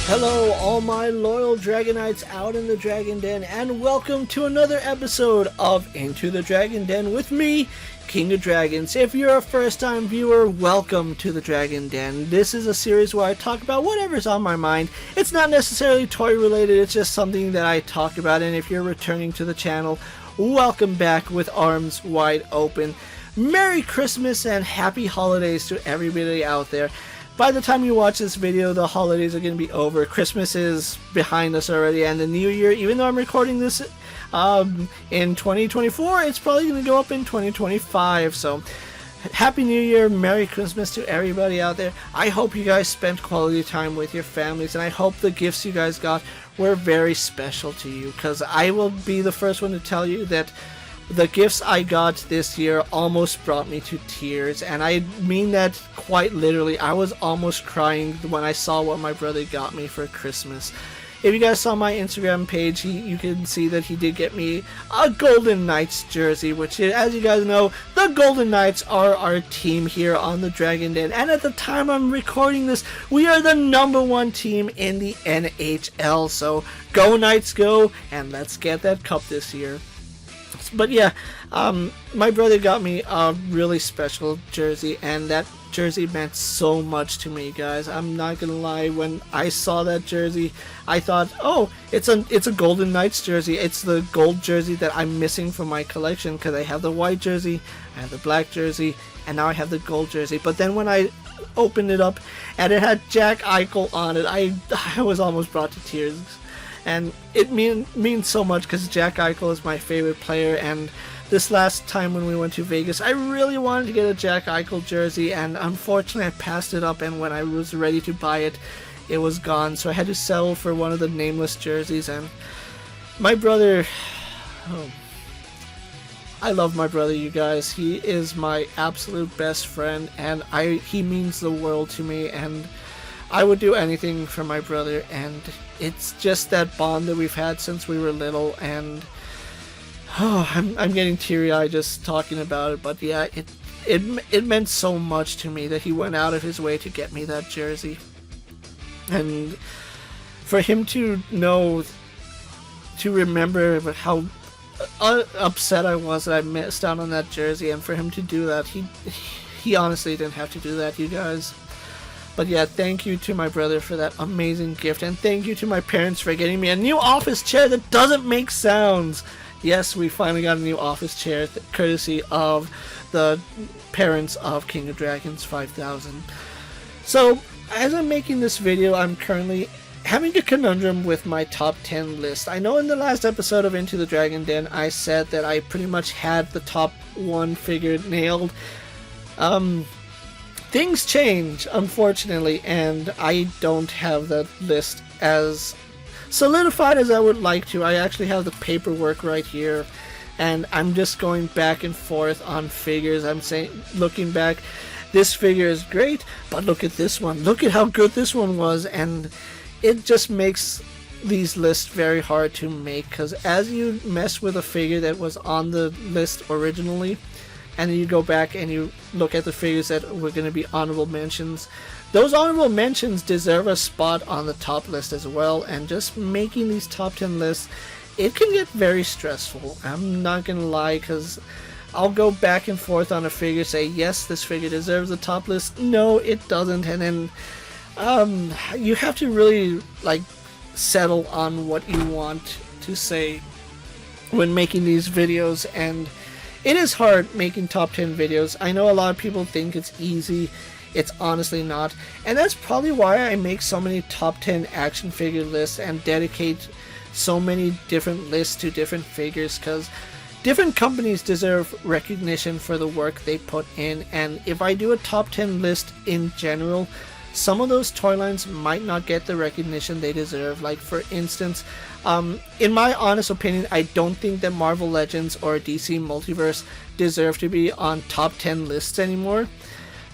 Hello, all my loyal Dragonites out in the Dragon Den, and welcome to another episode of Into the Dragon Den with me, King of Dragons. If you're a first-time viewer, welcome to the Dragon Den. This is a series where I talk about whatever's on my mind. It's not necessarily toy-related, it's just something that I talk about, and if you're returning to the channel, welcome back with arms wide open. Merry Christmas and Happy Holidays to everybody out there. By the time you watch this video, the holidays are going to be over. Christmas is behind us already, and the New Year, even though I'm recording this in 2024, it's probably going to go up in 2025. So, Happy New Year, Merry Christmas to everybody out there. I hope you guys spent quality time with your families, and I hope the gifts you guys got were very special to you, because I will be the first one to tell you that the gifts I got this year almost brought me to tears, and I mean that quite literally. I was almost crying when I saw what my brother got me for Christmas. If you guys saw my Instagram page, you can see that he did get me a Golden Knights jersey, which, as you guys know, the Golden Knights are our team here on the Dragon Den, and at the time I'm recording this, we are the #1 team in the NHL, so go Knights go, and let's get that cup this year. But yeah, my brother got me a really special jersey, and that jersey meant so much to me, guys. I'm not gonna lie, when I saw that jersey, I thought, oh, it's a Golden Knights jersey. It's the gold jersey that I'm missing from my collection, because I have the white jersey, I have the black jersey, and now I have the gold jersey. But then when I opened it up and it had Jack Eichel on it, I was almost brought to tears. And it means so much, because Jack Eichel is my favorite player, and this last time when we went to Vegas, I really wanted to get a Jack Eichel jersey, and unfortunately I passed it up, and when I was ready to buy it, it was gone, so I had to settle for one of the nameless jerseys. And my brother, I love my brother, you guys. He is my absolute best friend, and he means the world to me, and I would do anything for my brother, and it's just that bond that we've had since we were little, and I'm getting teary-eyed just talking about it. But yeah, it meant so much to me that he went out of his way to get me that jersey, and for him to remember how upset I was that I missed out on that jersey, and for him to do that, he honestly didn't have to do that, you guys. But yeah, thank you to my brother for that amazing gift, and thank you to my parents for getting me a new office chair that doesn't make sounds. Yes, we finally got a new office chair, courtesy of the parents of King of Dragons 5000. So, as I'm making this video, I'm currently having a conundrum with my top 10 list. I know in the last episode of Into the Dragon Den, I said that I pretty much had the top 1 figure nailed. Things change, unfortunately, and I don't have that list as solidified as I would like to. I actually have the paperwork right here, and I'm just going back and forth on figures. I'm saying, looking back, this figure is great, but look at this one. Look at how good this one was, and it just makes these lists very hard to make, because as you mess with a figure that was on the list originally, and then you go back and you look at the figures that were going to be honorable mentions, those honorable mentions deserve a spot on the top list as well, and just making these top 10 lists, it can get very stressful. I'm not going to lie, because I'll go back and forth on a figure, say, yes, this figure deserves a top list, no, it doesn't, and then you have to really settle on what you want to say when making these videos, and it is hard making top 10 videos. I know a lot of people think it's easy. It's honestly not. And that's probably why I make so many top 10 action figure lists and dedicate so many different lists to different figures, because different companies deserve recognition for the work they put in. And if I do a top 10 list in general, some of those toy lines might not get the recognition they deserve. Like, for instance, in my honest opinion, I don't think that Marvel Legends or DC Multiverse deserve to be on top 10 lists anymore.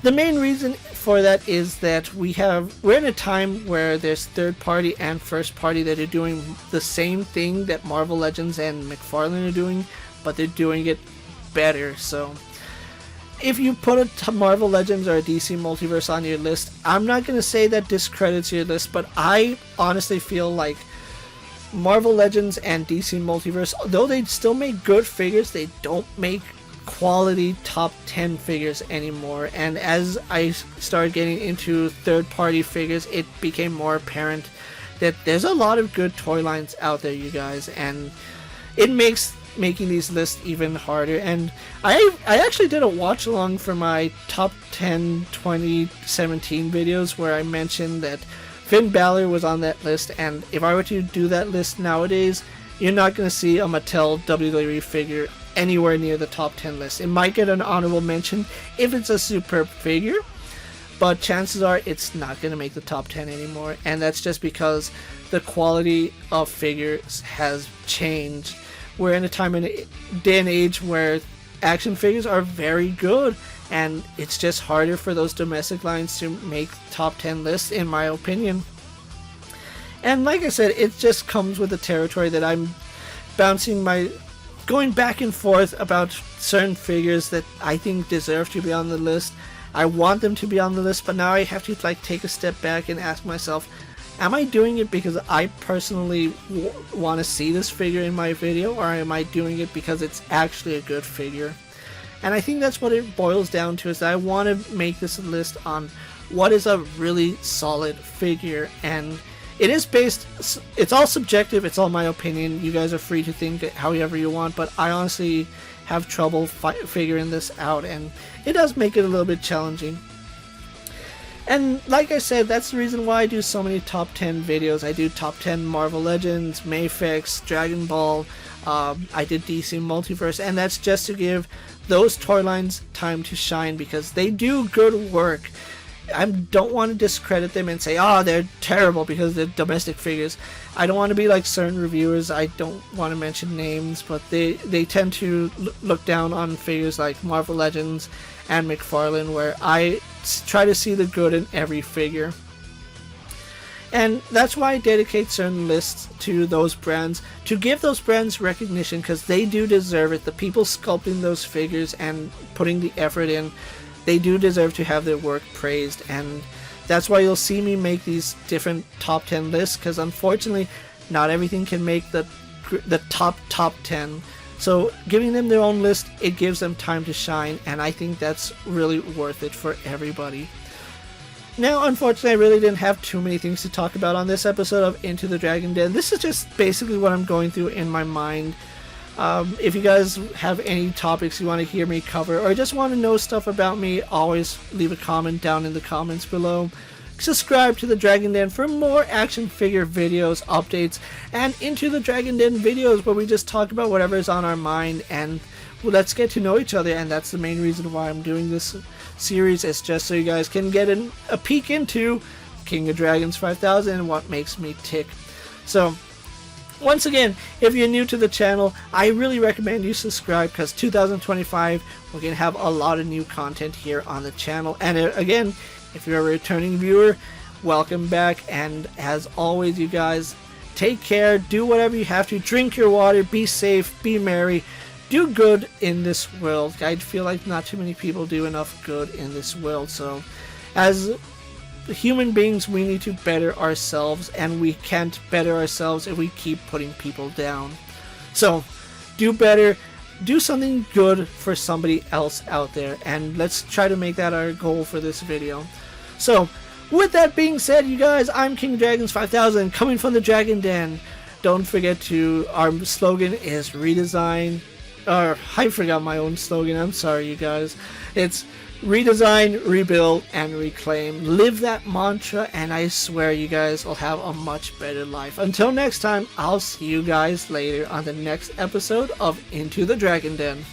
The main reason for that is that we're in a time where there's third party and first party that are doing the same thing that Marvel Legends and McFarlane are doing, but they're doing it better. So if you put a Marvel Legends or a DC Multiverse on your list, I'm not going to say that discredits your list, but I honestly feel like Marvel Legends and DC Multiverse, though they still make good figures, they don't make quality top 10 figures anymore. And as I started getting into third party figures, it became more apparent that there's a lot of good toy lines out there, you guys, and it makes making these lists even harder. And I actually did a watch along for my top 10 2017 videos where I mentioned that Finn Balor was on that list, and if I were to do that list nowadays, you're not going to see a Mattel WWE figure anywhere near the top 10 list. It might get an honorable mention if it's a superb figure, but chances are it's not going to make the top 10 anymore, and that's just because the quality of figures has changed. We're in a time and day and age where action figures are very good, and it's just harder for those domestic lines to make top 10 lists, in my opinion. And like I said, it just comes with the territory that I'm going back and forth about certain figures that I think deserve to be on the list. I want them to be on the list, but now I have to take a step back and ask myself, am I doing it because I personally want to see this figure in my video, or am I doing it because it's actually a good figure? And I think that's what it boils down to, is that I want to make this list on what is a really solid figure. And it is it's all subjective, it's all my opinion. You guys are free to think however you want, but I honestly have trouble figuring this out, and it does make it a little bit challenging. And like I said, that's the reason why I do so many top 10 videos. I do top 10 Marvel Legends, Mayfix, Dragon Ball, I did DC Multiverse, and that's just to give those toy lines time to shine, because they do good work. I don't want to discredit them and say, oh, they're terrible because they're domestic figures. I don't want to be like certain reviewers. I don't want to mention names, but they tend to look down on figures like Marvel Legends and McFarlane, where I try to see the good in every figure. And that's why I dedicate certain lists to those brands, to give those brands recognition, because they do deserve it. The people sculpting those figures and putting the effort in, they do deserve to have their work praised. And that's why you'll see me make these different top 10 lists, because unfortunately not everything can make the top 10. So giving them their own list, it gives them time to shine, and I think that's really worth it for everybody. Now, unfortunately, I really didn't have too many things to talk about on this episode of Into the Dragon Den. This is just basically what I'm going through in my mind. If you guys have any topics you want to hear me cover, or just want to know stuff about me, always leave a comment down in the comments below. Subscribe to the Dragon Den for more action figure videos, updates, and Into the Dragon Den videos where we just talk about whatever is on our mind, and let's get to know each other. And that's the main reason why I'm doing this series, is just so you guys can get a peek into King of Dragons 5000 and what makes me tick. So once again, if you're new to the channel, I really recommend you subscribe, because 2025 we're going to have a lot of new content here on the channel. And again, if you're a returning viewer, welcome back. And as always, you guys, take care, do whatever you have to, drink your water, be safe, be merry, do good in this world. I feel like not too many people do enough good in this world. So as human beings, we need to better ourselves, and we can't better ourselves if we keep putting people down. So do better, do something good for somebody else out there, and let's try to make that our goal for this video. So with that being said, you guys, I'm King of Dragons 5000, coming from the Dragon Den. Don't forget our slogan is redesign, or I forgot my own slogan, I'm sorry you guys. It's redesign, rebuild, and reclaim. Live that mantra, and I swear you guys will have a much better life. Until next time, I'll see you guys later on the next episode of Into the Dragon Den.